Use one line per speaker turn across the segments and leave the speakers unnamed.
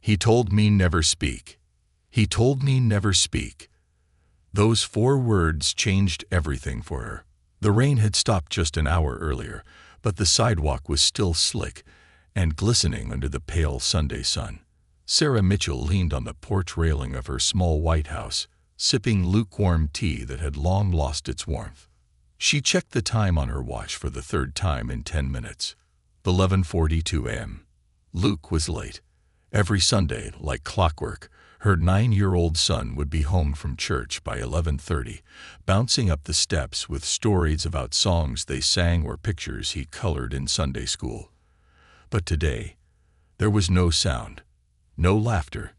He told me never speak. He told me never speak. Those 4 words changed everything for her. The rain had stopped just an hour earlier, but the sidewalk was still slick and glistening under the pale Sunday sun. Sarah Mitchell leaned on the porch railing of her small white house, sipping lukewarm tea that had long lost its warmth. She checked the time on her watch for the 3rd time in 10 minutes. 11:42 a.m. Luke was late. Every Sunday, like clockwork, her 9-year-old son would be home from church by 11:30, bouncing up the steps with stories about songs they sang or pictures he colored in Sunday school. But today, there was no sound, no laughter,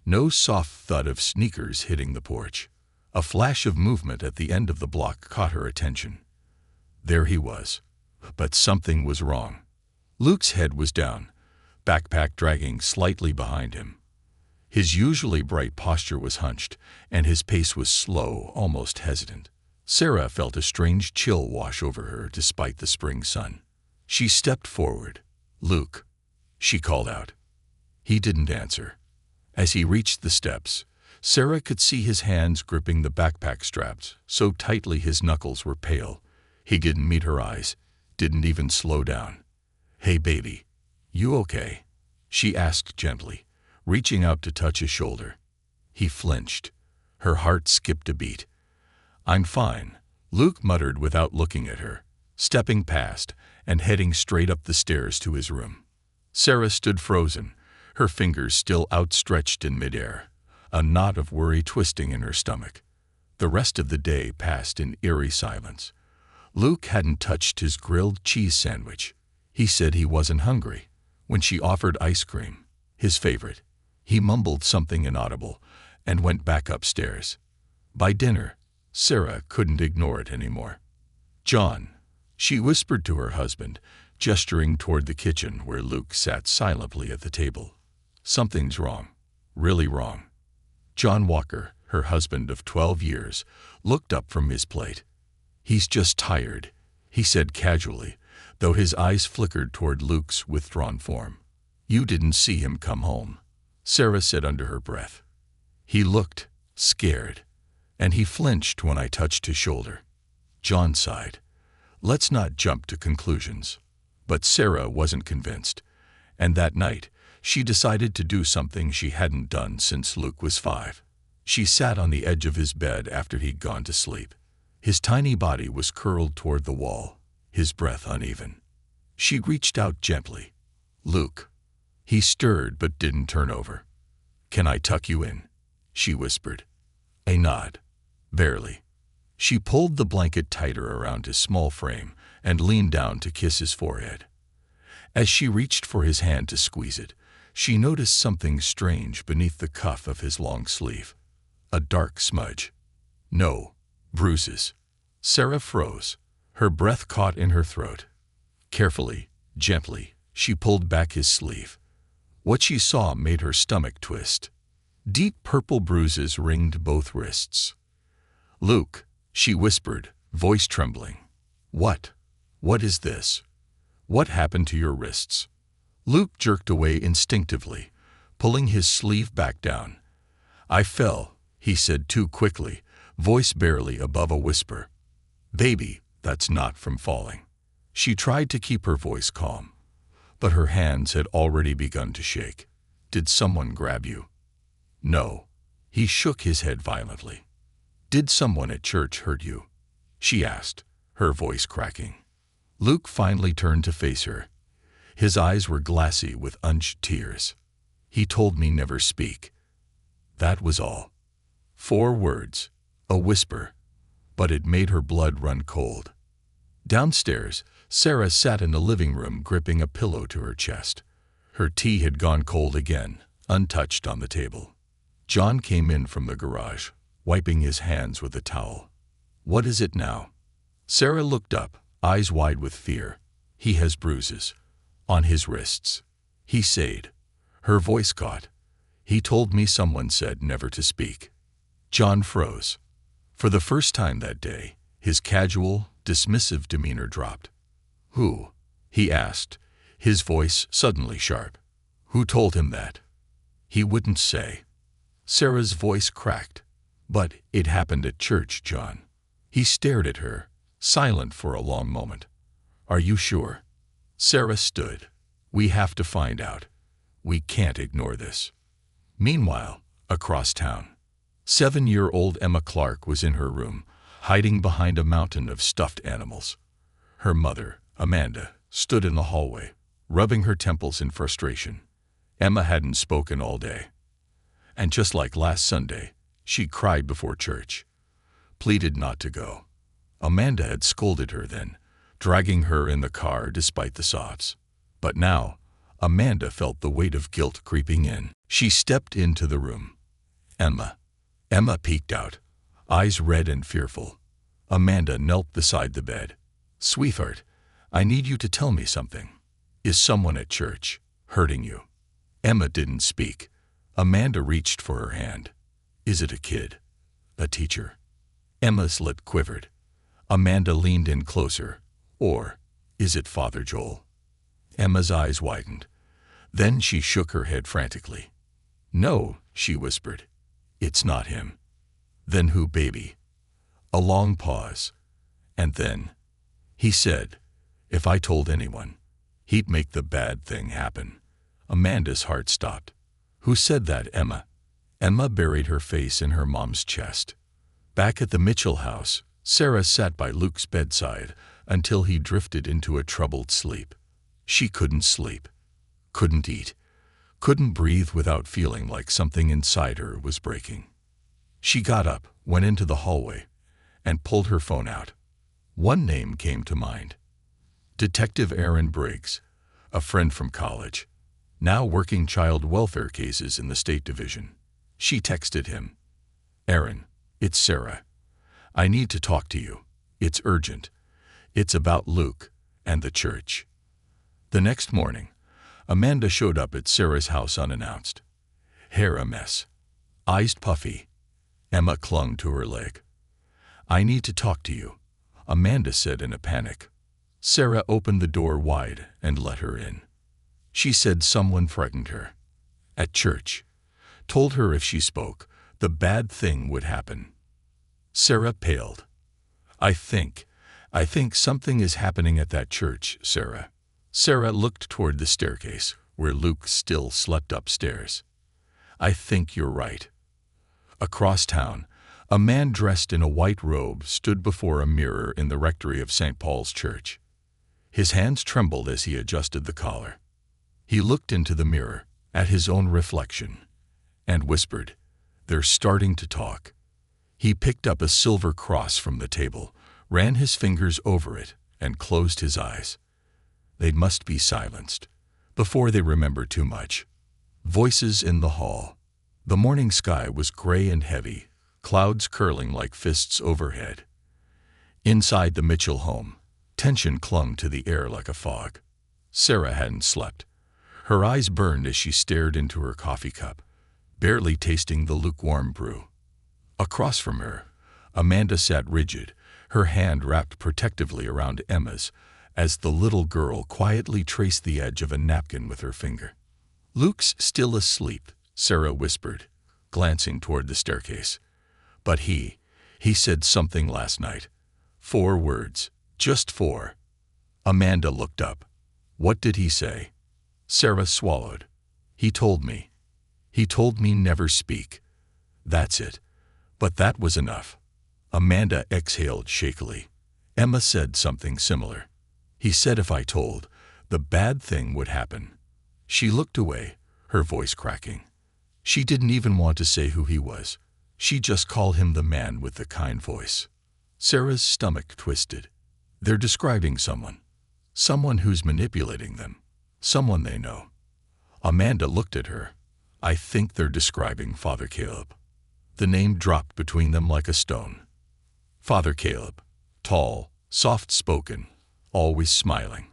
no soft thud of sneakers hitting the porch. A flash of movement at the end of the block caught her attention. There he was, but something was wrong. Luke's head was down, backpack dragging slightly behind him. His usually bright posture was hunched, and his pace was slow, almost hesitant. Sarah felt a strange chill wash over her despite the spring sun. She stepped forward. "Luke," she called out. He didn't answer. As he reached the steps, Sarah could see his hands gripping the backpack straps so tightly his knuckles were pale. He didn't meet her eyes, didn't even slow down. "Hey baby, you okay?" she asked gently, reaching out to touch his shoulder. He flinched. Her heart skipped a beat. "I'm fine," Luke muttered without looking at her, stepping past and heading straight up the stairs to his room. Sarah stood frozen, her fingers still outstretched in midair, a knot of worry twisting in her stomach. The rest of the day passed in eerie silence. Luke hadn't touched his grilled cheese sandwich. He said he wasn't hungry. When she offered ice cream, his favorite, he mumbled something inaudible and went back upstairs. By dinner, Sarah couldn't ignore it anymore. "John," she whispered to her husband, gesturing toward the kitchen where Luke sat silently at the table. "Something's wrong, really wrong." John Walker, her husband of 12 years, looked up from his plate. "He's just tired," he said casually, though his eyes flickered toward Luke's withdrawn form. "You didn't see him come home," Sarah said under her breath. "He looked scared, and he flinched when I touched his shoulder." John sighed. "Let's not jump to conclusions." But Sarah wasn't convinced, and that night, she decided to do something she hadn't done since Luke was 5. She sat on the edge of his bed after he'd gone to sleep. His tiny body was curled toward the wall, his breath uneven. She reached out gently. "Luke." He stirred but didn't turn over. "Can I tuck you in?" she whispered. A nod. Barely. She pulled the blanket tighter around his small frame and leaned down to kiss his forehead. As she reached for his hand to squeeze it, she noticed something strange beneath the cuff of his long sleeve. A dark smudge. No, bruises. Sarah froze. Her breath caught in her throat. Carefully, gently, she pulled back his sleeve. What she saw made her stomach twist. Deep purple bruises ringed both wrists. "Luke," she whispered, voice trembling. What is this? What happened to your wrists?" Luke jerked away instinctively, pulling his sleeve back down. "I fell," he said too quickly, voice barely above a whisper. "Baby, that's not from falling." She tried to keep her voice calm, but her hands had already begun to shake. "Did someone grab you?" "No." He shook his head violently. "Did someone at church hurt you?" she asked, her voice cracking. Luke finally turned to face her. His eyes were glassy with unshed tears. "He told me never speak." That was all. 4 words, a whisper, but it made her blood run cold. Downstairs, Sarah sat in the living room gripping a pillow to her chest. Her tea had gone cold again, untouched on the table. John came in from the garage, wiping his hands with a towel. "What is it now?" Sarah looked up, eyes wide with fear. "He has bruises. On his wrists." He said. Her voice caught. "He told me someone said never to speak." John froze. For the first time that day, his casual, dismissive demeanor dropped. "Who?" he asked, his voice suddenly sharp. "Who told him that?" He wouldn't say. Sarah's voice cracked. But it happened at church, John. He stared at her, silent for a long moment. Are you sure? Sarah stood. We have to find out. We can't ignore this. Meanwhile, across town, 7-year-old Emma Clark was in her room, hiding behind a mountain of stuffed animals. Her mother, Amanda, stood in the hallway, rubbing her temples in frustration. Emma hadn't spoken all day. And just like last Sunday, she cried before church, pleaded not to go. Amanda had scolded her then, dragging her in the car despite the sobs. But now, Amanda felt the weight of guilt creeping in. She stepped into the room. Emma. Emma peeked out, eyes red and fearful. Amanda knelt beside the bed. Sweetheart, I need you to tell me something. Is someone at church hurting you? Emma didn't speak. Amanda reached for her hand. Is it a kid? A teacher? Emma's lip quivered. Amanda leaned in closer. Or is it Father Joel? Emma's eyes widened. Then she shook her head frantically. No, she whispered. It's not him. Then who, baby? A long pause. And then, he said, if I told anyone, he'd make the bad thing happen. Amanda's heart stopped. Who said that, Emma? Emma buried her face in her mom's chest. Back at the Mitchell house, Sarah sat by Luke's bedside until he drifted into a troubled sleep. She couldn't sleep, couldn't eat, couldn't breathe without feeling like something inside her was breaking. She got up, went into the hallway, and pulled her phone out. One name came to mind. Detective Aaron Briggs, a friend from college, now working child welfare cases in the State Division. She texted him. Aaron, it's Sarah. I need to talk to you. It's urgent. It's about Luke and the church. The next morning, Amanda showed up at Sarah's house unannounced. Hair a mess. Eyes puffy. Emma clung to her leg. I need to talk to you, Amanda said in a panic. Sarah opened the door wide and let her in. She said someone frightened her. At church. Told her if she spoke, the bad thing would happen. Sarah paled. I think something is happening at that church, Sarah. Sarah looked toward the staircase, where Luke still slept upstairs. I think you're right. Across town, a man dressed in a white robe stood before a mirror in the rectory of St. Paul's Church. His hands trembled as he adjusted the collar. He looked into the mirror, at his own reflection, and whispered, They're starting to talk. He picked up a silver cross from the table, ran his fingers over it, and closed his eyes. They must be silenced, before they remember too much. Voices in the hall. The morning sky was gray and heavy, clouds curling like fists overhead. Inside the Mitchell home, tension clung to the air like a fog. Sarah hadn't slept. Her eyes burned as she stared into her coffee cup, barely tasting the lukewarm brew. Across from her, Amanda sat rigid, her hand wrapped protectively around Emma's, as the little girl quietly traced the edge of a napkin with her finger. Luke's still asleep, Sarah whispered, glancing toward the staircase. But he said something last night. 4 words, just 4. Amanda looked up. What did he say? Sarah swallowed. He told me never speak. That's it. But that was enough. Amanda exhaled shakily. Emma said something similar. He said if I told, the bad thing would happen. She looked away, her voice cracking. She didn't even want to say who he was. She just called him the man with the kind voice. Sarah's stomach twisted. They're describing someone who's manipulating them, someone they know. Amanda looked at her. I think they're describing Father Caleb. The name dropped between them like a stone. Father Caleb, tall, soft-spoken, always smiling.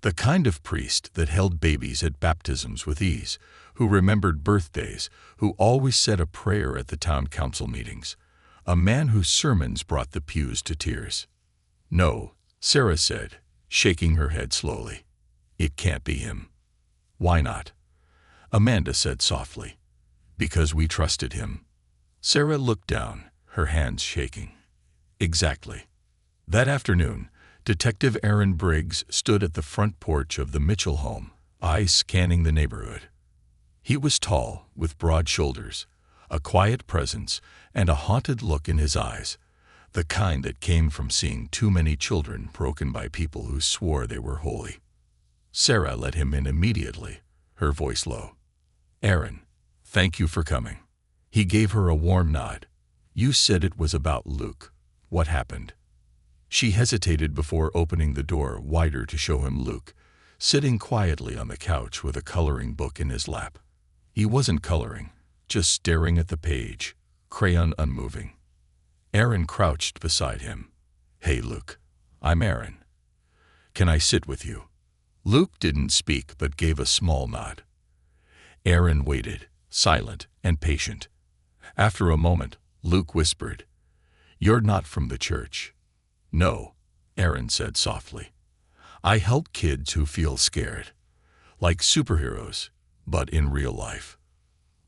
The kind of priest that held babies at baptisms with ease, who remembered birthdays, who always said a prayer at the town council meetings. A man whose sermons brought the pews to tears. No, Sarah said, shaking her head slowly. It can't be him. Why not? Amanda said softly. Because we trusted him. Sarah looked down, her hands shaking. Exactly. That afternoon, Detective Aaron Briggs stood at the front porch of the Mitchell home, eyes scanning the neighborhood. He was tall, with broad shoulders, a quiet presence, and a haunted look in his eyes, the kind that came from seeing too many children broken by people who swore they were holy. Sarah let him in immediately, her voice low. Aaron, thank you for coming. He gave her a warm nod. You said it was about Luke. What happened? She hesitated before opening the door wider to show him Luke, sitting quietly on the couch with a coloring book in his lap. He wasn't coloring, just staring at the page, crayon unmoving. Aaron crouched beside him. Hey, Luke. I'm Aaron. Can I sit with you? Luke didn't speak but gave a small nod. Aaron waited, silent and patient. After a moment, Luke whispered, You're not from the church. No, Aaron said softly. I help kids who feel scared, like superheroes, but in real life.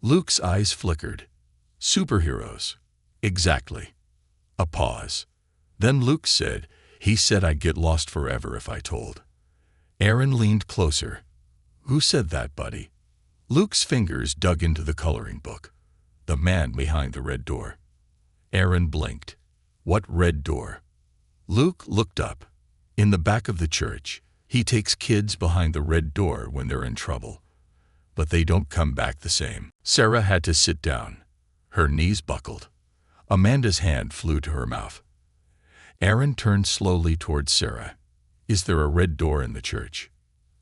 Luke's eyes flickered. Superheroes. Exactly. A pause. Then Luke said, He said I'd get lost forever if I told. Aaron leaned closer. Who said that, buddy? Luke's fingers dug into the coloring book. The man behind the red door. Aaron blinked. What red door? Luke looked up. In the back of the church, he takes kids behind the red door when they're in trouble. But they don't come back the same. Sarah had to sit down. Her knees buckled. Amanda's hand flew to her mouth. Aaron turned slowly towards Sarah. Is there a red door in the church?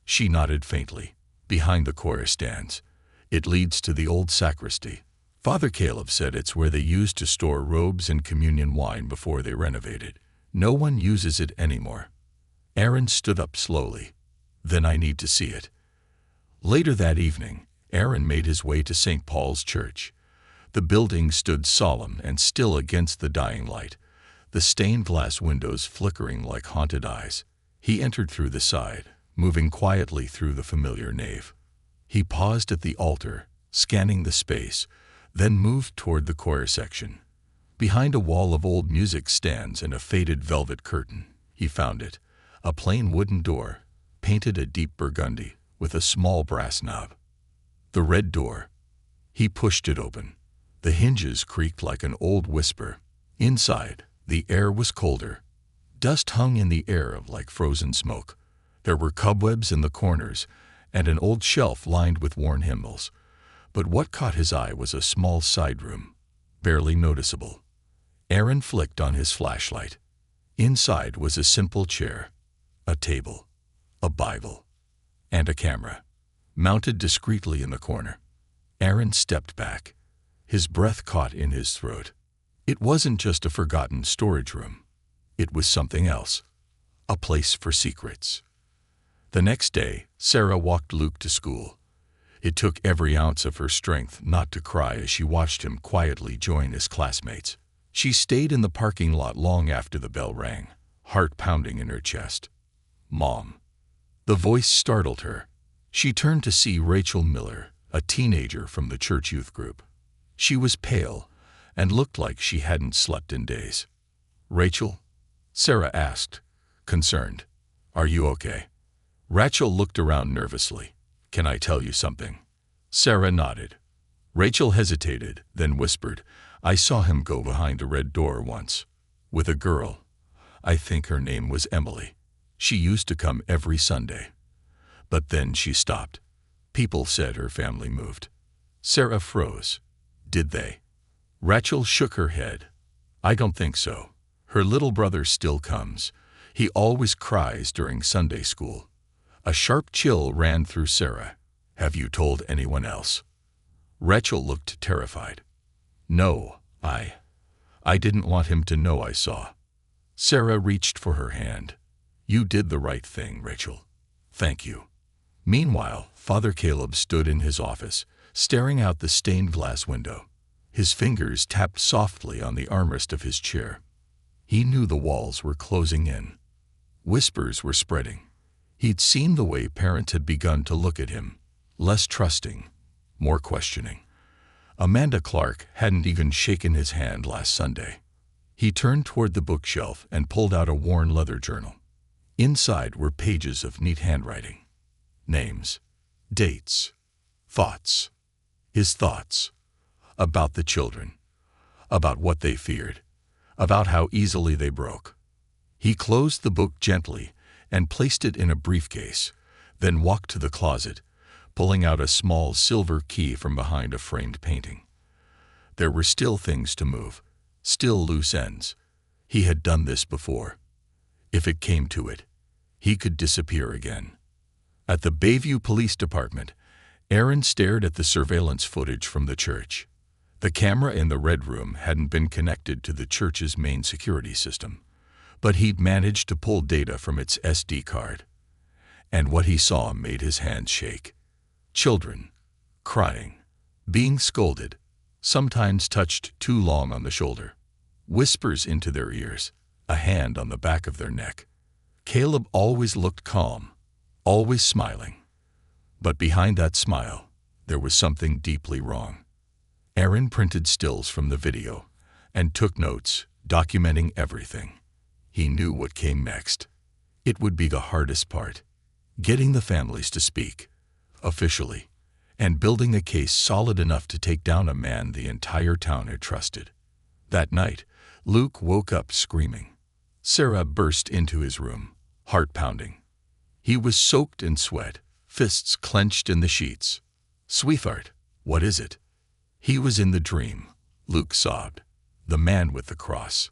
She nodded faintly. Behind the choir stands. It leads to the old sacristy. Father Caleb said it's where they used to store robes and communion wine before they renovated. No one uses it anymore. Aaron stood up slowly. Then I need to see it. Later that evening, Aaron made his way to St. Paul's Church. The building stood solemn and still against the dying light, the stained glass windows flickering like haunted eyes. He entered through the side, moving quietly through the familiar nave. He paused at the altar, scanning the space, then moved toward the choir section. Behind a wall of old music stands and a faded velvet curtain, he found it, a plain wooden door, painted a deep burgundy, with a small brass knob. The red door. He pushed it open. The hinges creaked like an old whisper. Inside, the air was colder. Dust hung in the air like frozen smoke. There were cobwebs in the corners and an old shelf lined with worn hymnals. But what caught his eye was a small side room, barely noticeable. Aaron flicked on his flashlight. Inside was a simple chair, a table, a Bible, and a camera, mounted discreetly in the corner. Aaron stepped back. His breath caught in his throat. It wasn't just a forgotten storage room. It was something else, a place for secrets. The next day, Sarah walked Luke to school. It took every ounce of her strength not to cry as she watched him quietly join his classmates. She stayed in the parking lot long after the bell rang, heart pounding in her chest. Mom. The voice startled her. She turned to see Rachel Miller, a teenager from the church youth group. She was pale and looked like she hadn't slept in days. Rachel? Sarah asked, concerned. Are you okay? Rachel looked around nervously. Can I tell you something? Sarah nodded. Rachel hesitated, then whispered, I saw him go behind a red door once. With a girl. I think her name was Emily. She used to come every Sunday. But then she stopped. People said her family moved. Sarah froze. Did they? Rachel shook her head. I don't think so. Her little brother still comes. He always cries during Sunday school. A sharp chill ran through Sarah. Have you told anyone else? Rachel looked terrified. No, I didn't want him to know I saw. Sarah reached for her hand. You did the right thing, Rachel. Thank you. Meanwhile, Father Caleb stood in his office, staring out the stained glass window. His fingers tapped softly on the armrest of his chair. He knew the walls were closing in. Whispers were spreading. He'd seen the way parents had begun to look at him, less trusting, more questioning. Amanda Clark hadn't even shaken his hand last Sunday. He turned toward the bookshelf and pulled out a worn leather journal. Inside were pages of neat handwriting. Names, dates, thoughts. His thoughts. About the children. About what they feared. About how easily they broke. He closed the book gently and placed it in a briefcase, then walked to the closet, pulling out a small silver key from behind a framed painting. There were still things to move, still loose ends. He had done this before. If it came to it, he could disappear again. At the Bayview Police Department, Aaron stared at the surveillance footage from the church. The camera in the Red Room hadn't been connected to the church's main security system, but he'd managed to pull data from its SD card. And what he saw made his hands shake. Children, crying, being scolded, sometimes touched too long on the shoulder, whispers into their ears, a hand on the back of their neck. Caleb always looked calm, always smiling. But behind that smile, there was something deeply wrong. Aaron printed stills from the video and took notes, documenting everything. He knew what came next. It would be the hardest part, getting the families to speak, officially, and building a case solid enough to take down a man the entire town had trusted. That night, Luke woke up screaming. Sarah burst into his room, heart pounding. He was soaked in sweat, fists clenched in the sheets. "Sweetheart, what is it?" "He was in the dream," Luke sobbed. "The man with the cross.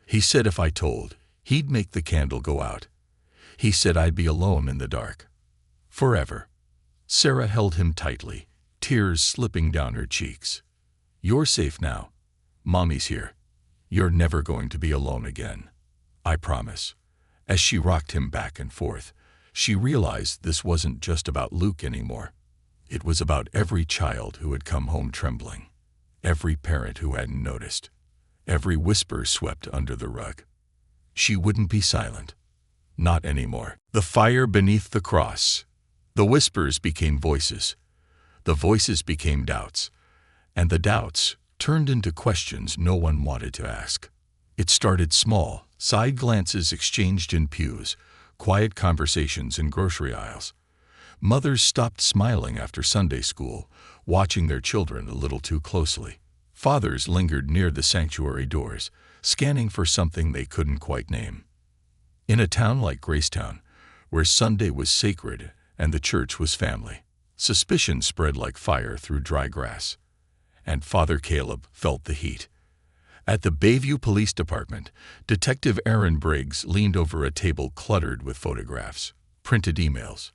He said if I told, he'd make the candle go out. He said I'd be alone in the dark. Forever." Sarah held him tightly, tears slipping down her cheeks. "You're safe now. Mommy's here. You're never going to be alone again. I promise." As she rocked him back and forth, she realized this wasn't just about Luke anymore. It was about every child who had come home trembling, every parent who hadn't noticed, every whisper swept under the rug. She wouldn't be silent. Not anymore. The fire beneath the cross. The whispers became voices. The voices became doubts. And the doubts turned into questions no one wanted to ask. It started small, side glances exchanged in pews, quiet conversations in grocery aisles. Mothers stopped smiling after Sunday school, watching their children a little too closely. Fathers lingered near the sanctuary doors, scanning for something they couldn't quite name. In a town like Gracetown, where Sunday was sacred and the church was family, suspicion spread like fire through dry grass. And Father Caleb felt the heat. At the Bayview Police Department, Detective Aaron Briggs leaned over a table cluttered with photographs, printed emails,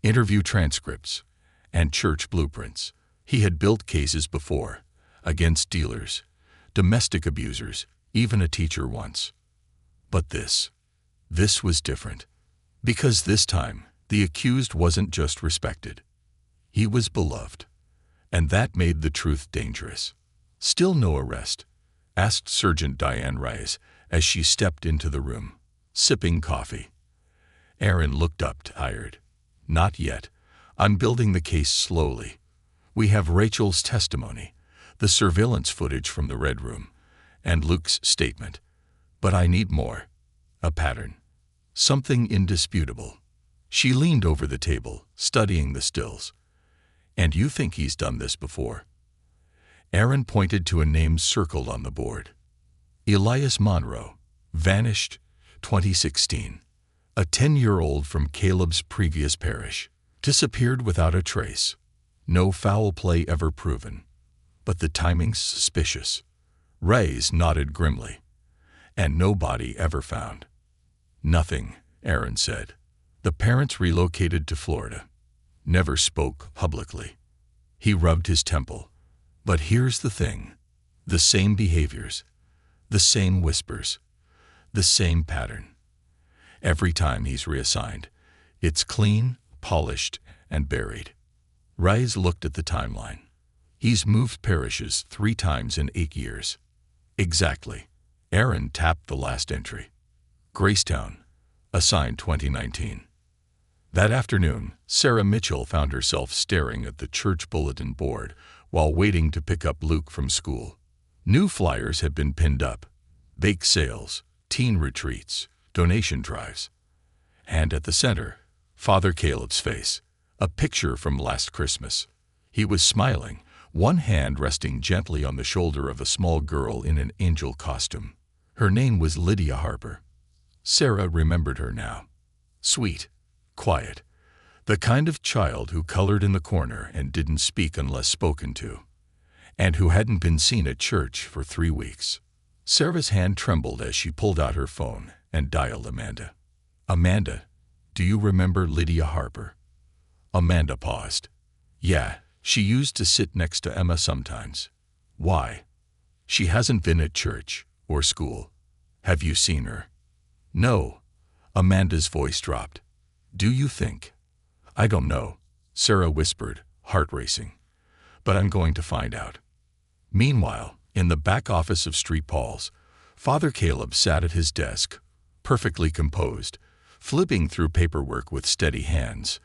interview transcripts, and church blueprints. He had built cases before, against dealers, domestic abusers, even a teacher once. But this was different. Because this time, the accused wasn't just respected. He was beloved. And that made the truth dangerous. "Still no arrest?" asked Sergeant Diane Rice as she stepped into the room, sipping coffee. Aaron looked up, tired. "Not yet. I'm building the case slowly. We have Rachel's testimony, the surveillance footage from the Red Room, and Luke's statement. But I need more. A pattern. Something indisputable." She leaned over the table, studying the stills. "And you think he's done this before?" Aaron pointed to a name circled on the board. Elias Monroe, vanished, 2016. A 10-year-old from Caleb's previous parish, disappeared without a trace. No foul play ever proven. But the timing's suspicious. Reyes nodded grimly. "And no body ever found." "Nothing," Aaron said. "The parents relocated to Florida. Never spoke publicly." He rubbed his temple. "But here's the thing. The same behaviors. The same whispers. The same pattern. Every time he's reassigned, it's clean, polished, and buried." Reyes looked at the timeline. "He's moved parishes 3 times in 8 years." "Exactly." Aaron tapped the last entry. "Gracetown, assigned 2019. That afternoon, Sarah Mitchell found herself staring at the church bulletin board while waiting to pick up Luke from school. New flyers had been pinned up: bake sales, teen retreats, donation drives. And at the center, Father Caleb's face, a picture from last Christmas. He was smiling, one hand resting gently on the shoulder of a small girl in an angel costume. Her name was Lydia Harper. Sarah remembered her now. Sweet, quiet, the kind of child who colored in the corner and didn't speak unless spoken to, and who hadn't been seen at church for 3 weeks. Sarah's hand trembled as she pulled out her phone and dialed Amanda. "Amanda, do you remember Lydia Harper?" Amanda paused. "Yeah, she used to sit next to Emma sometimes." "Why?" "She hasn't been at church or school. Have you seen her?" "No." Amanda's voice dropped. "Do you think?" "I don't know," Sarah whispered, heart racing. "But I'm going to find out." Meanwhile, in the back office of Street Paul's, Father Caleb sat at his desk, perfectly composed, flipping through paperwork with steady hands.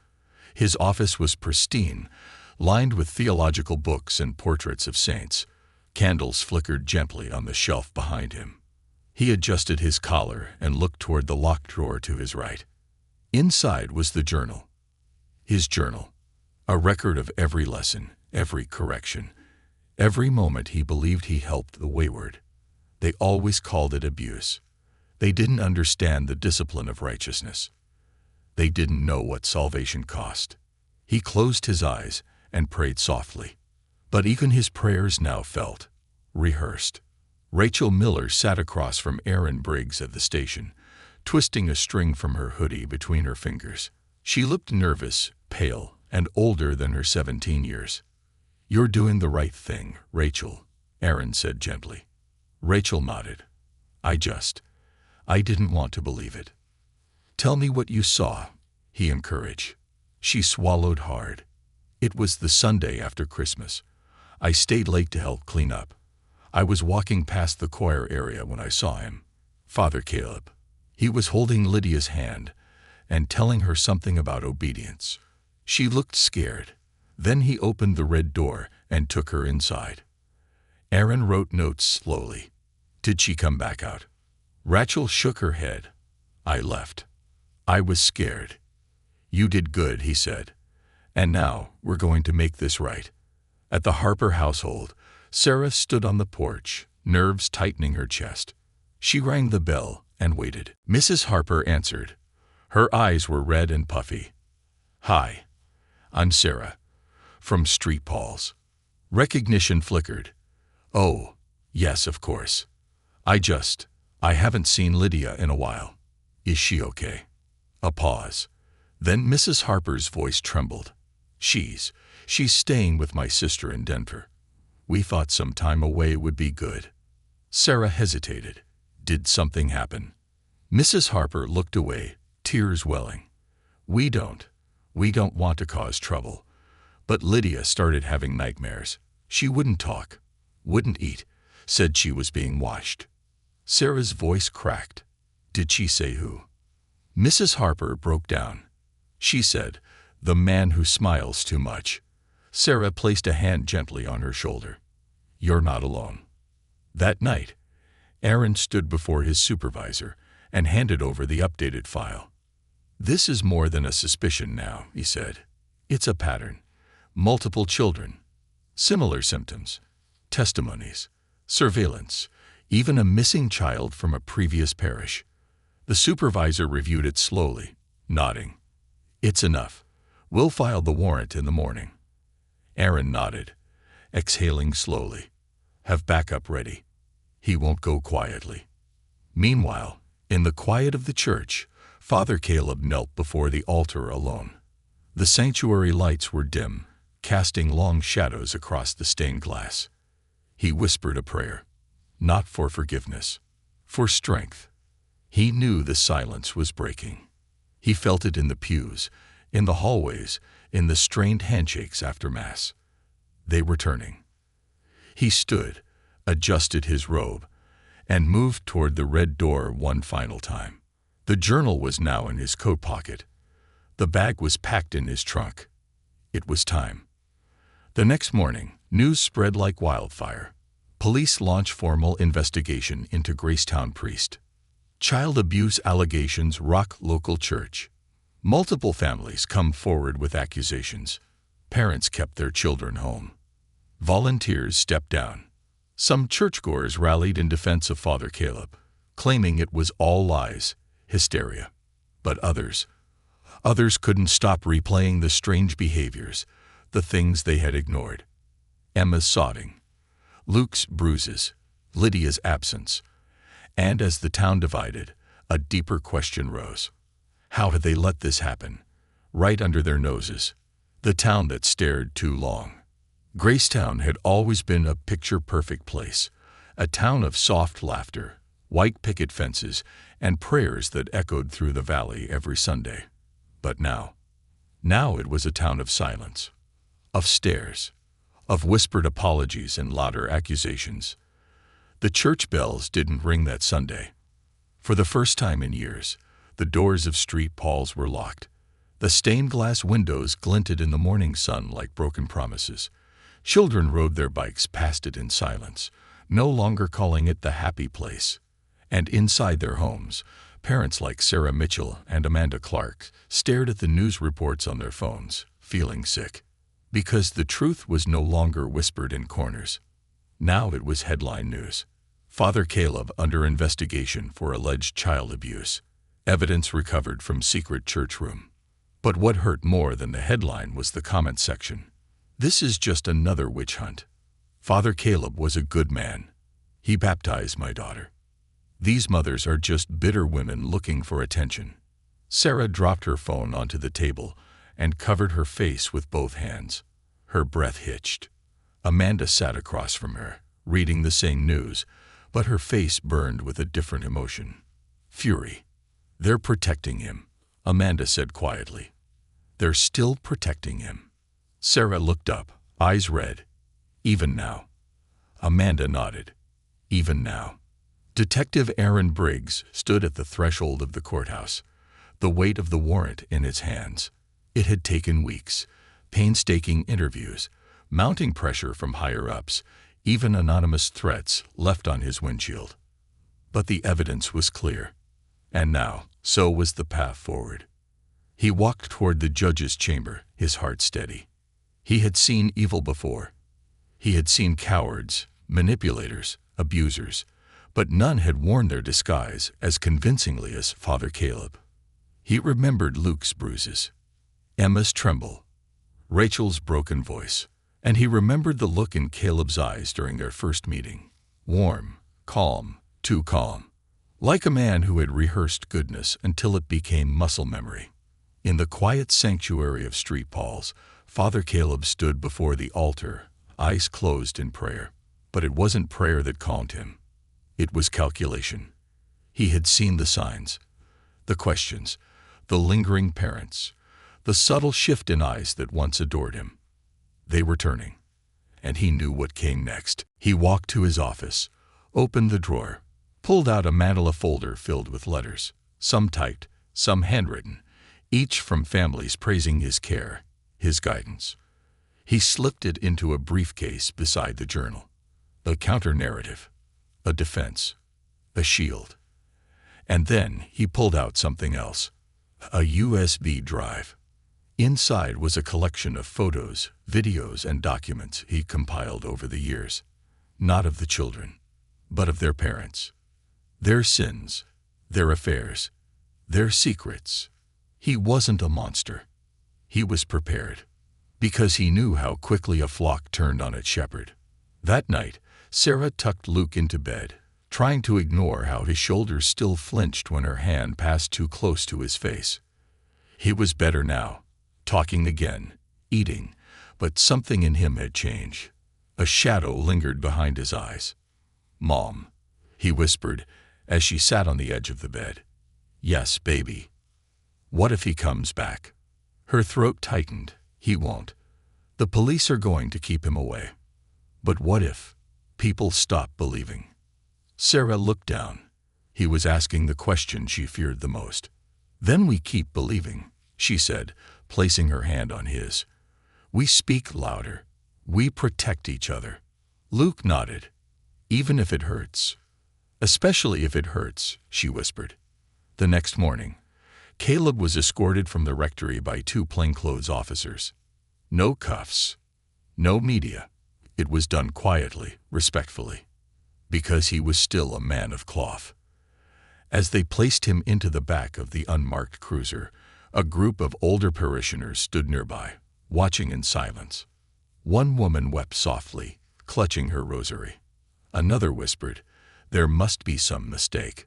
His office was pristine, lined with theological books and portraits of saints. Candles flickered gently on the shelf behind him. He adjusted his collar and looked toward the locked drawer to his right. Inside was the journal. His journal. A record of every lesson, every correction, every moment he believed he helped the wayward. They always called it abuse. They didn't understand the discipline of righteousness. They didn't know what salvation cost. He closed his eyes and prayed softly. But even his prayers now felt rehearsed. Rachel Miller sat across from Aaron Briggs at the station, twisting a string from her hoodie between her fingers. She looked nervous, pale, and older than her 17 years. "You're doing the right thing, Rachel," Aaron said gently. Rachel nodded. I didn't want to believe it." "Tell me what you saw," he encouraged. She swallowed hard. "It was the Sunday after Christmas. I stayed late to help clean up. I was walking past the choir area when I saw him, Father Caleb. He was holding Lydia's hand and telling her something about obedience. She looked scared. Then he opened the red door and took her inside." Aaron wrote notes slowly. "Did she come back out?" Rachel shook her head. "I left. I was scared." "You did good," he said. "And now we're going to make this right." At the Harper household, Sarah stood on the porch, nerves tightening her chest. She rang the bell and waited. Mrs. Harper answered. Her eyes were red and puffy. "Hi, I'm Sarah, from Street Paul's." Recognition flickered. "Oh, yes, of course. I haven't seen Lydia in a while. Is she okay?" A pause. Then Mrs. Harper's voice trembled. She's staying with my sister in Denver. We thought some time away would be good." Sarah hesitated. "Did something happen?" Mrs. Harper looked away, tears welling. We don't want to cause trouble. But Lydia started having nightmares. She wouldn't talk, wouldn't eat, said she was being watched." Sarah's voice cracked. "Did she say who?" Mrs. Harper broke down. She said, "The man who smiles too much." Sarah placed a hand gently on her shoulder. "You're not alone." That night, Aaron stood before his supervisor and handed over the updated file. "This is more than a suspicion now," he said. "It's a pattern. Multiple children. Similar symptoms. Testimonies. Surveillance. Even a missing child from a previous parish." The supervisor reviewed it slowly, nodding. "It's enough. We'll file the warrant in the morning." Aaron nodded, exhaling slowly. "Have backup ready. He won't go quietly." Meanwhile, in the quiet of the church, Father Caleb knelt before the altar alone. The sanctuary lights were dim, casting long shadows across the stained glass. He whispered a prayer, not for forgiveness, for strength. He knew the silence was breaking. He felt it in the pews, in the hallways, in the strained handshakes after Mass. They were turning. He stood, adjusted his robe, and moved toward the red door one final time. The journal was now in his coat pocket. The bag was packed in his trunk. It was time. The next morning, news spread like wildfire. Police launch formal investigation into Gracetown priest. Child abuse allegations rock local church. Multiple families come forward with accusations. Parents kept their children home. Volunteers stepped down. Some churchgoers rallied in defense of Father Caleb, claiming it was all lies, hysteria. But others couldn't stop replaying the strange behaviors, the things they had ignored. Emma's sobbing, Luke's bruises, Lydia's absence. And as the town divided, a deeper question rose. How had they let this happen? Right under their noses. The town that stared too long. Gracetown had always been a picture-perfect place, a town of soft laughter, white picket fences, and prayers that echoed through the valley every Sunday. But now it was a town of silence, of stares, of whispered apologies and louder accusations. The church bells didn't ring that Sunday. For the first time in years, the doors of St. Paul's were locked. The stained glass windows glinted in the morning sun like broken promises. Children rode their bikes past it in silence, no longer calling it the happy place. And inside their homes, parents like Sarah Mitchell and Amanda Clark stared at the news reports on their phones, feeling sick. Because the truth was no longer whispered in corners. Now it was headline news. Father Caleb under investigation for alleged child abuse. Evidence recovered from secret church room. But what hurt more than the headline was the comment section. This is just another witch hunt. Father Caleb was a good man. He baptized my daughter. These mothers are just bitter women looking for attention. Sarah dropped her phone onto the table and covered her face with both hands. Her breath hitched. Amanda sat across from her, reading the same news, but her face burned with a different emotion. Fury. They're protecting him, Amanda said quietly. They're still protecting him. Sarah looked up, eyes red. Even now. Amanda nodded. Even now. Detective Aaron Briggs stood at the threshold of the courthouse, the weight of the warrant in his hands. It had taken weeks, painstaking interviews, mounting pressure from higher-ups, even anonymous threats left on his windshield. But the evidence was clear. And now, so was the path forward. He walked toward the judge's chamber, his heart steady. He had seen evil before. He had seen cowards, manipulators, abusers, but none had worn their disguise as convincingly as Father Caleb. He remembered Luke's bruises, Emma's tremble, Rachel's broken voice, and he remembered the look in Caleb's eyes during their first meeting. Warm, calm, too calm. Like a man who had rehearsed goodness until it became muscle memory. In the quiet sanctuary of St. Paul's, Father Caleb stood before the altar, eyes closed in prayer. But it wasn't prayer that calmed him. It was calculation. He had seen the signs, the questions, the lingering parents, the subtle shift in eyes that once adored him. They were turning, and he knew what came next. He walked to his office, opened the drawer, pulled out a manila folder filled with letters, some typed, some handwritten, each from families praising his care, his guidance. He slipped it into a briefcase beside the journal. A counter-narrative, a defense, a shield. And then he pulled out something else, a USB drive. Inside was a collection of photos, videos, and documents he compiled over the years, not of the children, but of their parents. Their sins, their affairs, their secrets. He wasn't a monster. He was prepared, because he knew how quickly a flock turned on its shepherd. That night, Sarah tucked Luke into bed, trying to ignore how his shoulders still flinched when her hand passed too close to his face. He was better now, talking again, eating, but something in him had changed. A shadow lingered behind his eyes. "Mom," he whispered as she sat on the edge of the bed. "Yes, baby." "What if he comes back?" Her throat tightened. "He won't. The police are going to keep him away." "But what if people stop believing?" Sarah looked down. He was asking the question she feared the most. "Then we keep believing. she said, placing her hand on his. We speak louder. We protect each other. Luke nodded. Even if it hurts. Especially if it hurts, she whispered. The next morning, Caleb was escorted from the rectory by 2 plainclothes officers. No cuffs. No media. It was done quietly, respectfully. Because he was still a man of cloth. As they placed him into the back of the unmarked cruiser, a group of older parishioners stood nearby, watching in silence. One woman wept softly, clutching her rosary. Another whispered, "There must be some mistake."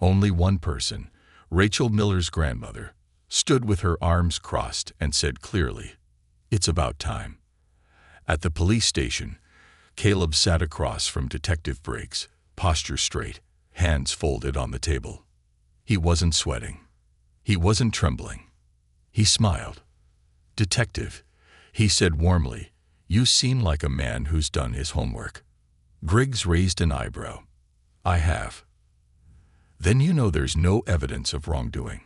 Only one person, Rachel Miller's grandmother, stood with her arms crossed and said clearly, "It's about time." At the police station, Caleb sat across from Detective Briggs, posture straight, hands folded on the table. He wasn't sweating. He wasn't trembling. He smiled. "Detective," he said warmly, "you seem like a man who's done his homework." Briggs raised an eyebrow. "I have." "Then you know there's no evidence of wrongdoing."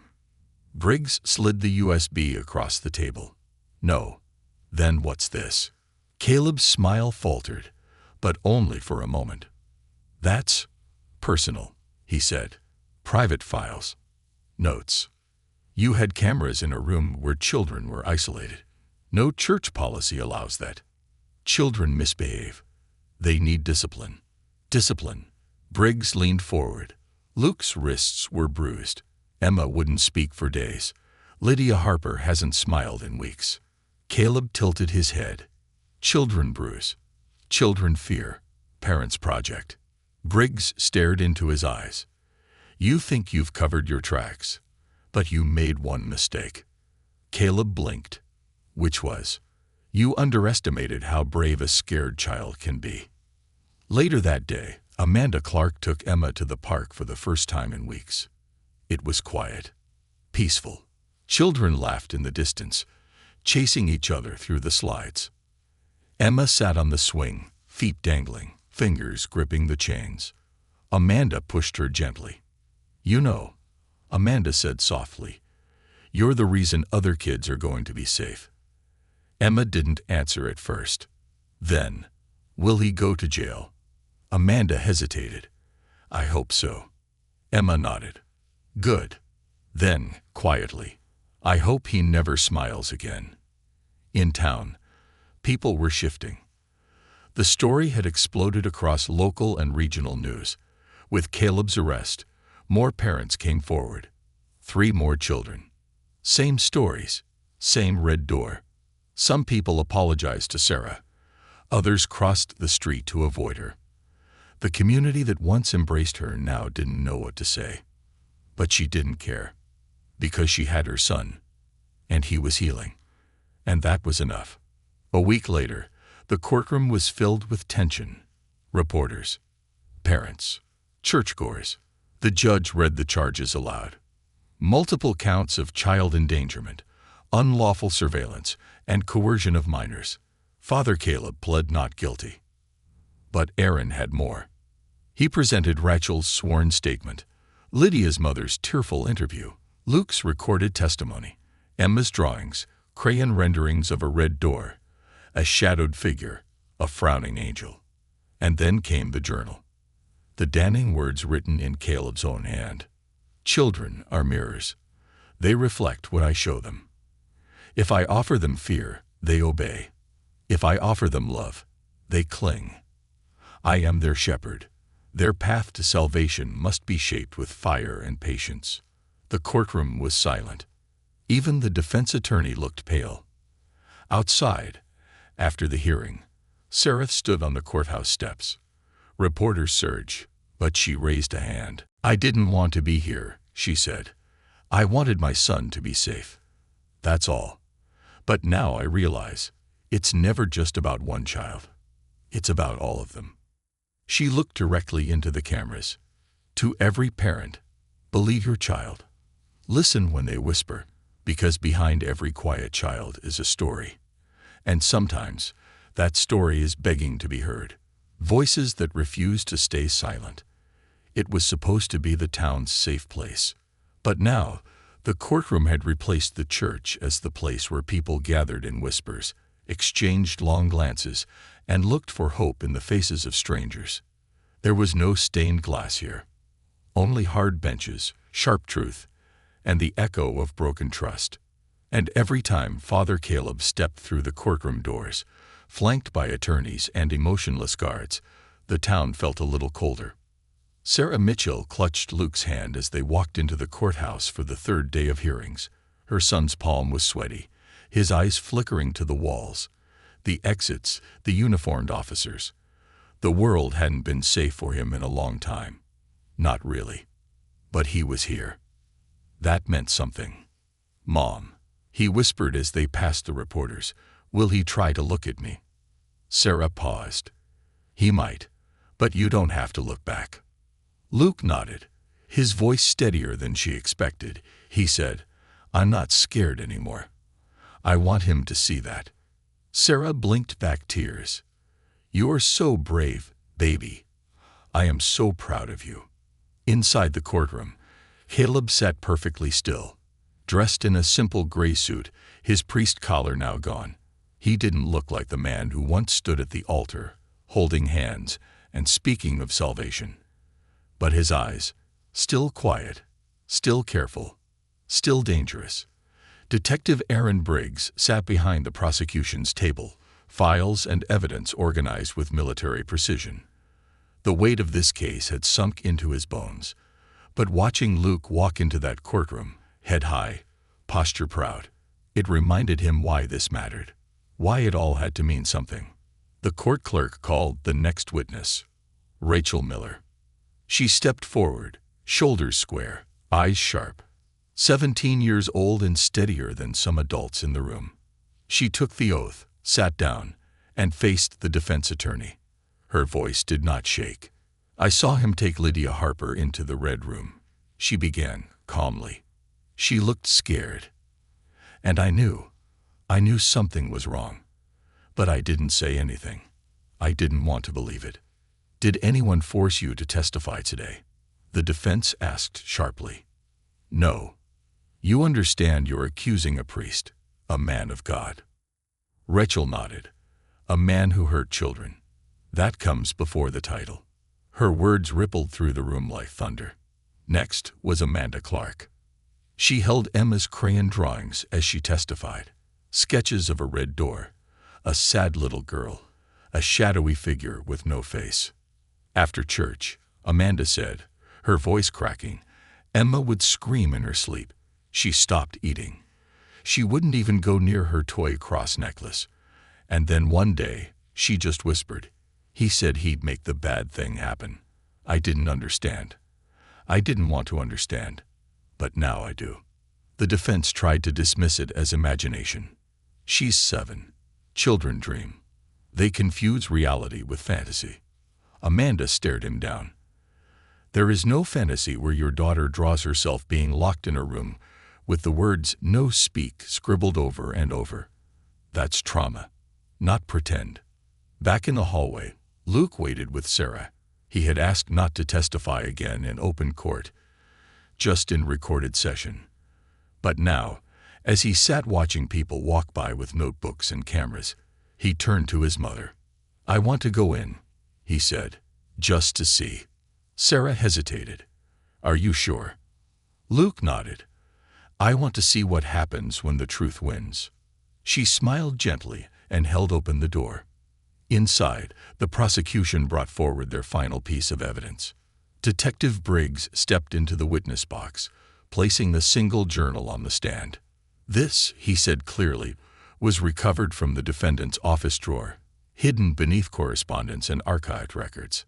Briggs slid the USB across the table. "No." "Then what's this?" Caleb's smile faltered, but only for a moment. "That's personal," he said. "Private files. Notes. You had cameras in a room where children were isolated. No church policy allows that. Children misbehave. They need discipline." Discipline. Briggs leaned forward. Luke's wrists were bruised. Emma wouldn't speak for days. Lydia Harper hasn't smiled in weeks. Caleb tilted his head. Children bruise. Children fear. Parents project. Briggs stared into his eyes. "You think you've covered your tracks, but you made one mistake." Caleb blinked. Which was? "You underestimated how brave a scared child can be." Later that day, Amanda Clark took Emma to the park for the first time in weeks. It was quiet. Peaceful. Children laughed in the distance, chasing each other through the slides. Emma sat on the swing, feet dangling, fingers gripping the chains. Amanda pushed her gently. "You know," Amanda said softly, "you're the reason other kids are going to be safe." Emma didn't answer at first. Then, "Will he go to jail?" Amanda hesitated. "I hope so." Emma nodded. "Good." Then, quietly, "I hope he never smiles again." In town, people were shifting. The story had exploded across local and regional news. With Caleb's arrest, more parents came forward. 3 more children. Same stories, same red door. Some people apologized to Sarah. Others crossed the street to avoid her. The community that once embraced her now didn't know what to say. But she didn't care. Because she had her son. And he was healing. And that was enough. A week later, the courtroom was filled with tension. Reporters, parents, churchgoers. The judge read the charges aloud. Multiple counts of child endangerment, unlawful surveillance, and coercion of minors. Father Caleb pled not guilty. But Aaron had more. He presented Rachel's sworn statement, Lydia's mother's tearful interview, Luke's recorded testimony, Emma's drawings, crayon renderings of a red door, a shadowed figure, a frowning angel. And then came the journal. The damning words written in Caleb's own hand. "Children are mirrors. They reflect what I show them. If I offer them fear, they obey. If I offer them love, they cling. I am their shepherd. Their path to salvation must be shaped with fire and patience." The courtroom was silent. Even the defense attorney looked pale. Outside, after the hearing, Sarah stood on the courthouse steps. Reporters surged, but she raised a hand. "I didn't want to be here," she said. "I wanted my son to be safe. That's all. But now I realize it's never just about one child. It's about all of them." She looked directly into the cameras. To every parent, believe your child. Listen when they whisper, because behind every quiet child is a story. And sometimes, that story is begging to be heard. Voices that refuse to stay silent. It was supposed to be the town's safe place. But now, The courtroom had replaced the church as the place where people gathered in whispers, exchanged long glances, and looked for hope in the faces of strangers. There was no stained glass here, only hard benches, sharp truth, and the echo of broken trust. And every time Father Caleb stepped through the courtroom doors, flanked by attorneys and emotionless guards, the town felt a little colder. Sarah Mitchell clutched Luke's hand as they walked into the courthouse for the third day of hearings. Her son's palm was sweaty, his eyes flickering to the walls. The exits, the uniformed officers. The world hadn't been safe for him in a long time. Not really. But he was here. That meant something. "Mom," he whispered as they passed the reporters, "will he try to look at me?" Sarah paused. "He might, but you don't have to look back." Luke nodded, his voice steadier than she expected. He said, "I'm not scared anymore. I want him to see that." Sarah blinked back tears. "You're so brave, baby. I am so proud of you." Inside the courtroom, Caleb sat perfectly still, dressed in a simple gray suit, his priest collar now gone. He didn't look like the man who once stood at the altar, holding hands and speaking of salvation. But his eyes, still quiet, still careful, still dangerous. Detective Aaron Briggs sat behind the prosecution's table, files and evidence organized with military precision. The weight of this case had sunk into his bones. But watching Luke walk into that courtroom, head high, posture proud, it reminded him why this mattered, why it all had to mean something. The court clerk called the next witness, Rachel Miller. She stepped forward, shoulders square, eyes sharp, 17 years old and steadier than some adults in the room. She took the oath, sat down, and faced the defense attorney. Her voice did not shake. "I saw him take Lydia Harper into the Red Room," she began, calmly. She looked scared. "And I knew something was wrong. But I didn't say anything. I didn't want to believe it." "Did anyone force you to testify today?" the defense asked sharply. "No. You understand you're accusing a priest, a man of God." Rachel nodded. "A man who hurt children. That comes before the title." Her words rippled through the room like thunder. Next was Amanda Clark. She held Emma's crayon drawings as she testified. Sketches of a red door, a sad little girl, a shadowy figure with no face. After church, Amanda said, her voice cracking, Emma would scream in her sleep. She stopped eating. She wouldn't even go near her toy cross necklace. And then one day, she just whispered, "He said he'd make the bad thing happen." I didn't understand. I didn't want to understand. But now I do. The defense tried to dismiss it as imagination. She's 7. Children dream. They confuse reality with fantasy. Amanda stared him down. "There is no fantasy where your daughter draws herself being locked in a room with the words 'no speak' scribbled over and over. That's trauma, not pretend." Back in the hallway, Luke waited with Sarah. He had asked not to testify again in open court, just in recorded session. But now, as he sat watching people walk by with notebooks and cameras, he turned to his mother. "I want to go in," he said, "just to see." Sarah hesitated. "Are you sure?" Luke nodded. "I want to see what happens when the truth wins." She smiled gently and held open the door. Inside, the prosecution brought forward their final piece of evidence. Detective Briggs stepped into the witness box, placing the single journal on the stand. "This," he said clearly, "was recovered from the defendant's office drawer, hidden beneath correspondence and archived records."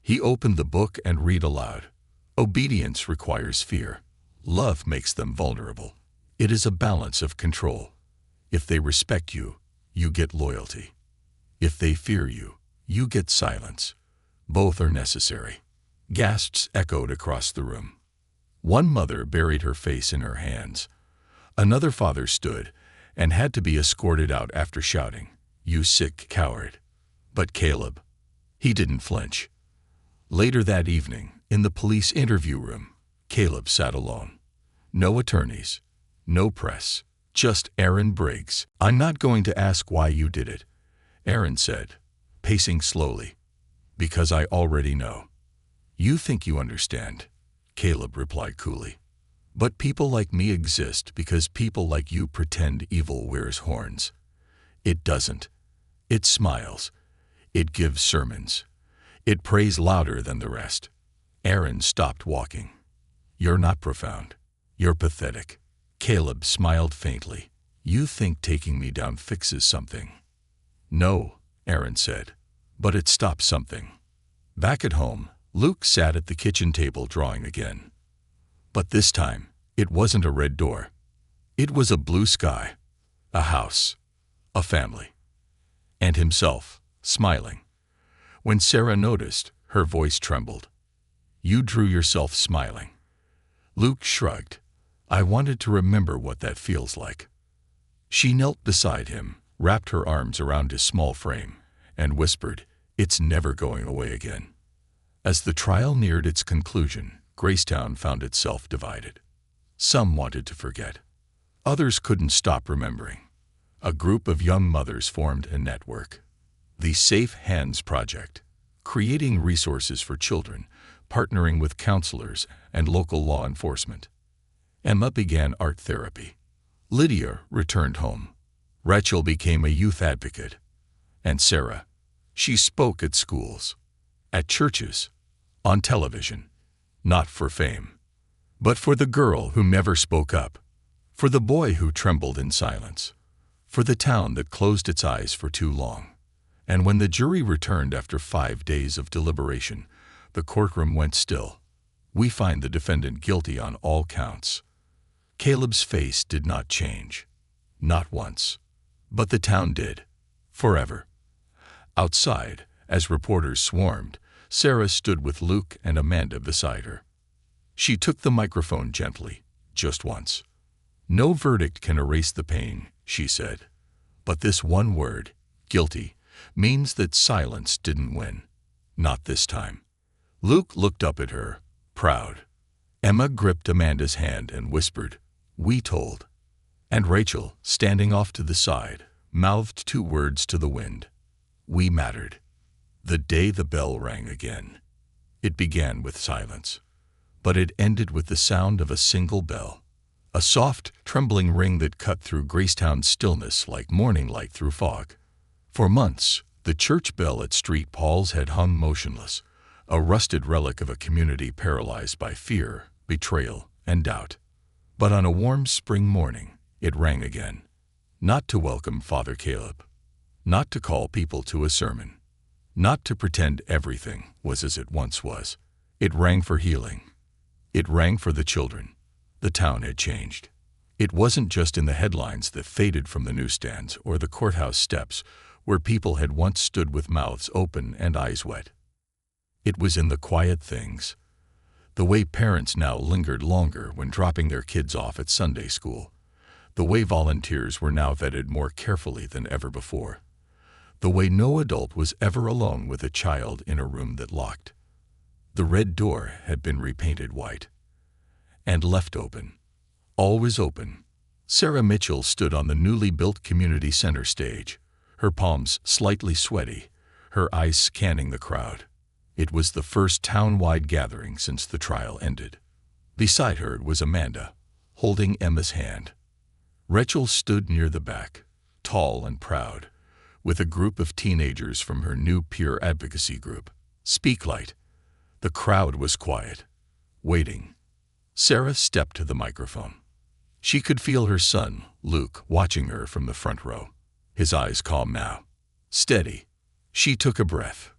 He opened the book and read aloud. "Obedience requires fear. Love makes them vulnerable. It is a balance of control. If they respect you, you get loyalty. If they fear you, you get silence. Both are necessary." Gasps echoed across the room. One mother buried her face in her hands. Another father stood and had to be escorted out after shouting, "You sick coward." But Caleb, he didn't flinch. Later that evening, in the police interview room, Caleb sat alone. No attorneys, no press, just Aaron Briggs. I'm not going to ask why you did it, Aaron said, pacing slowly. Because I already know. You think you understand, Caleb replied coolly. But people like me exist because people like you pretend evil wears horns. It doesn't. It smiles. It gives sermons. It prays louder than the rest. Aaron stopped walking. You're not profound. You're pathetic. Caleb smiled faintly. You think taking me down fixes something. No, Aaron said, but it stops something. Back at home, Luke sat at the kitchen table drawing again. But this time, it wasn't a red door. It was a blue sky, a house, a family, and himself, smiling. When Sarah noticed, her voice trembled. You drew yourself smiling. Luke shrugged. I wanted to remember what that feels like. She knelt beside him, wrapped her arms around his small frame, and whispered, It's never going away again. As the trial neared its conclusion, Gracetown found itself divided. Some wanted to forget. Others couldn't stop remembering. A group of young mothers formed a network. The Safe Hands Project, creating resources for children, partnering with counselors and local law enforcement. Emma began art therapy. Lydia returned home. Rachel became a youth advocate. And Sarah, she spoke at schools, at churches, on television, not for fame, but for the girl who never spoke up, for the boy who trembled in silence, for the town that closed its eyes for too long. And when the jury returned after 5 days of deliberation, the courtroom went still. We find the defendant guilty on all counts. Caleb's face did not change. Not once. But the town did. Forever. Outside, as reporters swarmed, Sarah stood with Luke and Amanda beside her. She took the microphone gently, just once. No verdict can erase the pain, she said. But this one word, guilty, means that silence didn't win. Not this time. Luke looked up at her, proud. Emma gripped Amanda's hand and whispered, We told. And Rachel, standing off to the side, mouthed 2 words to the wind. We mattered. The day the bell rang again. It began with silence, but it ended with the sound of a single bell. A soft, trembling ring that cut through Gracetown's stillness like morning light through fog. For months, the church bell at St. Paul's had hung motionless, a rusted relic of a community paralyzed by fear, betrayal, and doubt. But on a warm spring morning, it rang again. Not to welcome Father Caleb. Not to call people to a sermon. Not to pretend everything was as it once was. It rang for healing. It rang for the children. The town had changed. It wasn't just in the headlines that faded from the newsstands or the courthouse steps where people had once stood with mouths open and eyes wet. It was in the quiet things. The way parents now lingered longer when dropping their kids off at Sunday school. The way volunteers were now vetted more carefully than ever before. The way no adult was ever alone with a child in a room that locked. The red door had been repainted white. And left open. Always open. Sarah Mitchell stood on the newly built community center stage, her palms slightly sweaty, her eyes scanning the crowd. It was the first town-wide gathering since the trial ended. Beside her was Amanda, holding Emma's hand. Rachel stood near the back, tall and proud, with a group of teenagers from her new peer advocacy group, Speak Light. The crowd was quiet, waiting. Sarah stepped to the microphone. She could feel her son, Luke, watching her from the front row. His eyes calm now. Steady. She took a breath.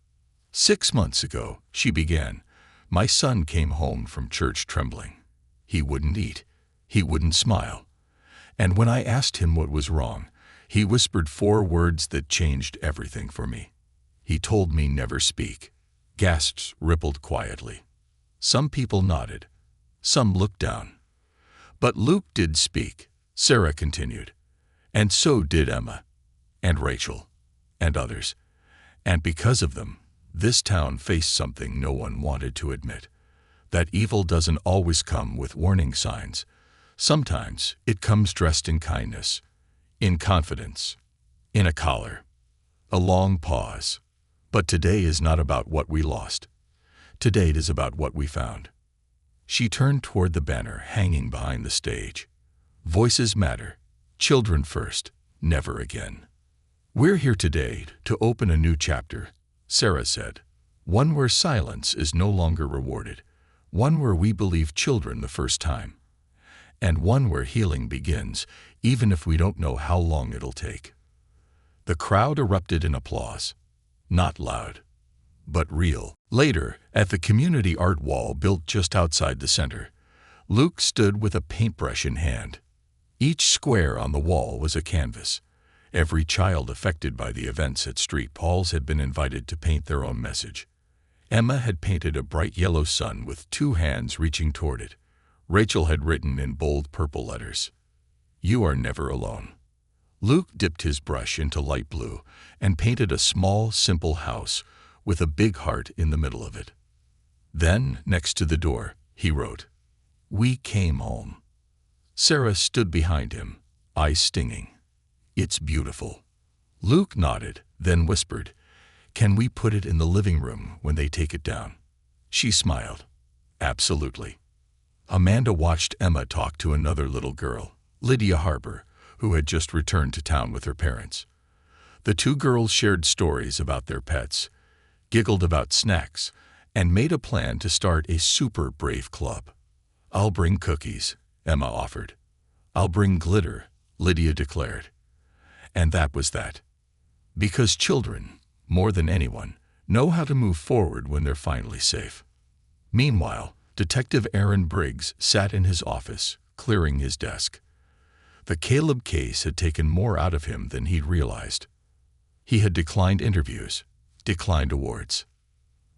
6 months ago, she began, my son came home from church trembling. He wouldn't eat. He wouldn't smile. And when I asked him what was wrong, he whispered 4 words that changed everything for me. He told me never speak. Gasps rippled quietly. Some people nodded. Some looked down. But Luke did speak, Sarah continued. And so did Emma. And Rachel. And others. And because of them, this town faced something no one wanted to admit. That evil doesn't always come with warning signs. Sometimes it comes dressed in kindness, in confidence, in a collar, a long pause. But today is not about what we lost. Today it is about what we found. She turned toward the banner hanging behind the stage. Voices matter. Children first, never again. We're here today to open a new chapter, Sarah said. One where silence is no longer rewarded. One where we believe children the first time. And one where healing begins, even if we don't know how long it'll take. The crowd erupted in applause. Not loud, but real. Later, at the community art wall built just outside the center, Luke stood with a paintbrush in hand. Each square on the wall was a canvas. Every child affected by the events at Street Paul's had been invited to paint their own message. Emma had painted a bright yellow sun with two hands reaching toward it. Rachel had written in bold purple letters, "You are never alone." Luke dipped his brush into light blue and painted a small, simple house with a big heart in the middle of it. Then, next to the door, he wrote, "We came home." Sarah stood behind him, eyes stinging. "It's beautiful." Luke nodded, then whispered, "Can we put it in the living room when they take it down?" She smiled. "Absolutely." Amanda watched Emma talk to another little girl, Lydia Harper, who had just returned to town with her parents. The two girls shared stories about their pets, giggled about snacks, and made a plan to start a super brave club. "I'll bring cookies," Emma offered. "I'll bring glitter," Lydia declared. And that was that. Because children, more than anyone, know how to move forward when they're finally safe. Meanwhile, Detective Aaron Briggs sat in his office, clearing his desk. The Caleb case had taken more out of him than he'd realized. He had declined interviews, declined awards.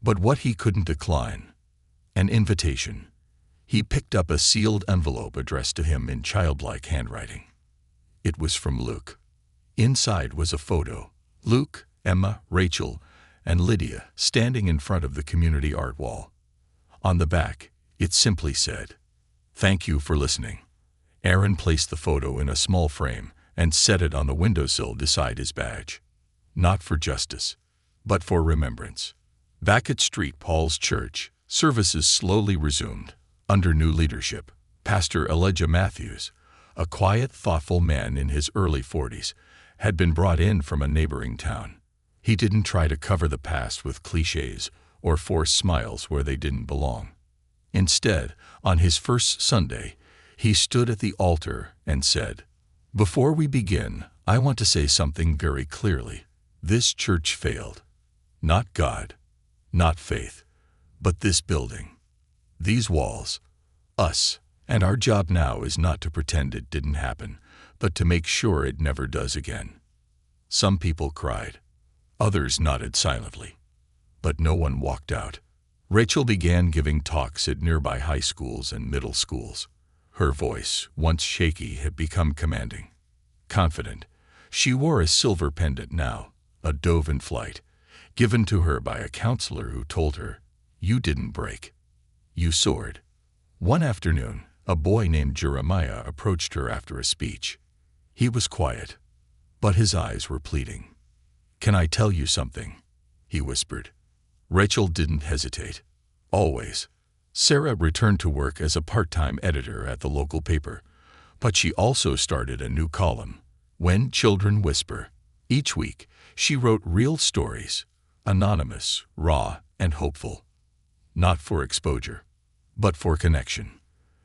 But what he couldn't decline, an invitation. He picked up a sealed envelope addressed to him in childlike handwriting. It was from Luke. Inside was a photo. Luke, Emma, Rachel, and Lydia standing in front of the community art wall. On the back, it simply said, "Thank you for listening." Aaron placed the photo in a small frame and set it on the windowsill beside his badge. Not for justice, but for remembrance. Back at Street Paul's church, services slowly resumed. Under new leadership, Pastor Elijah Matthews, a quiet, thoughtful man in his early 40s, had been brought in from a neighboring town. He didn't try to cover the past with cliches or force smiles where they didn't belong. Instead, on his first Sunday, he stood at the altar and said, "Before we begin, I want to say something very clearly. This church failed. Not God, not faith, but this building. These walls, us, and our job now is not to pretend it didn't happen, but to make sure it never does again." Some people cried. Others nodded silently. But no one walked out. Rachel began giving talks at nearby high schools and middle schools. Her voice, once shaky, had become commanding, confident. She wore a silver pendant now, a dove in flight, given to her by a counselor who told her, "You didn't break. You soared." One afternoon, a boy named Jeremiah approached her after a speech. He was quiet, but his eyes were pleading. "Can I tell you something?" he whispered. Rachel didn't hesitate. Always. Sarah returned to work as a part-time editor at the local paper, but she also started a new column, When Children Whisper. Each week, she wrote real stories, anonymous, raw, and hopeful. Not for exposure, but for connection.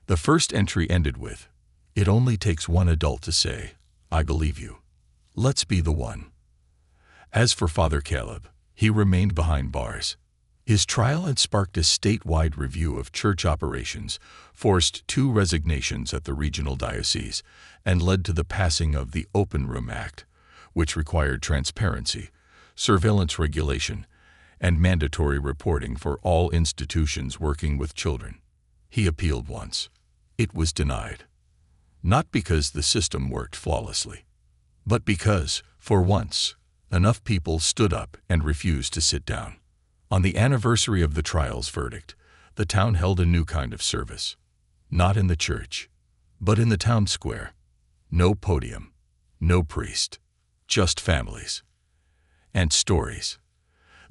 The first entry ended with, "It only takes one adult to say, 'I believe you.' Let's be the one." As for Father Caleb, he remained behind bars. His trial had sparked a statewide review of church operations, forced 2 resignations at the regional diocese, and led to the passing of the Open Room Act, which required transparency, surveillance regulation, and mandatory reporting for all institutions working with children. He appealed once. It was denied. Not because the system worked flawlessly, but because, for once, enough people stood up and refused to sit down. On the anniversary of the trial's verdict, the town held a new kind of service. Not in the church, But in the town square, no podium, no priest, just families and stories.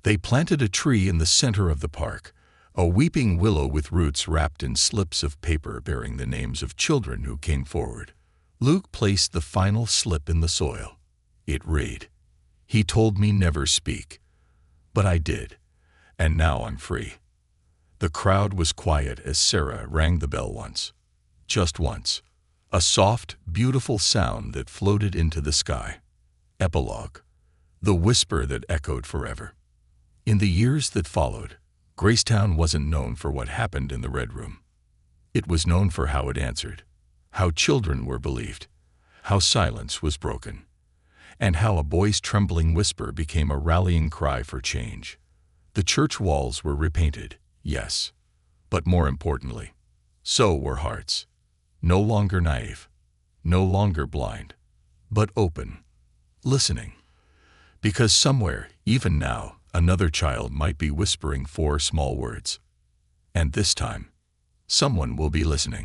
They planted a tree in the center of the park, a weeping willow with roots wrapped in slips of paper bearing the names of children who came forward. Luke placed the final slip in the soil. It read, "He told me never speak, but I did, and now I'm free." The crowd was quiet as Sarah rang the bell once. Just once. A soft, beautiful sound that floated into the sky. Epilogue. The whisper that echoed forever. In the years that followed, Gracetown wasn't known for what happened in the Red Room. It was known for how it answered, how children were believed, how silence was broken, and how a boy's trembling whisper became a rallying cry for change. The church walls were repainted, yes, but more importantly, so were hearts. No longer naive, no longer blind, but open, listening. Because somewhere, even now, another child might be whispering 4 small words. And this time, someone will be listening.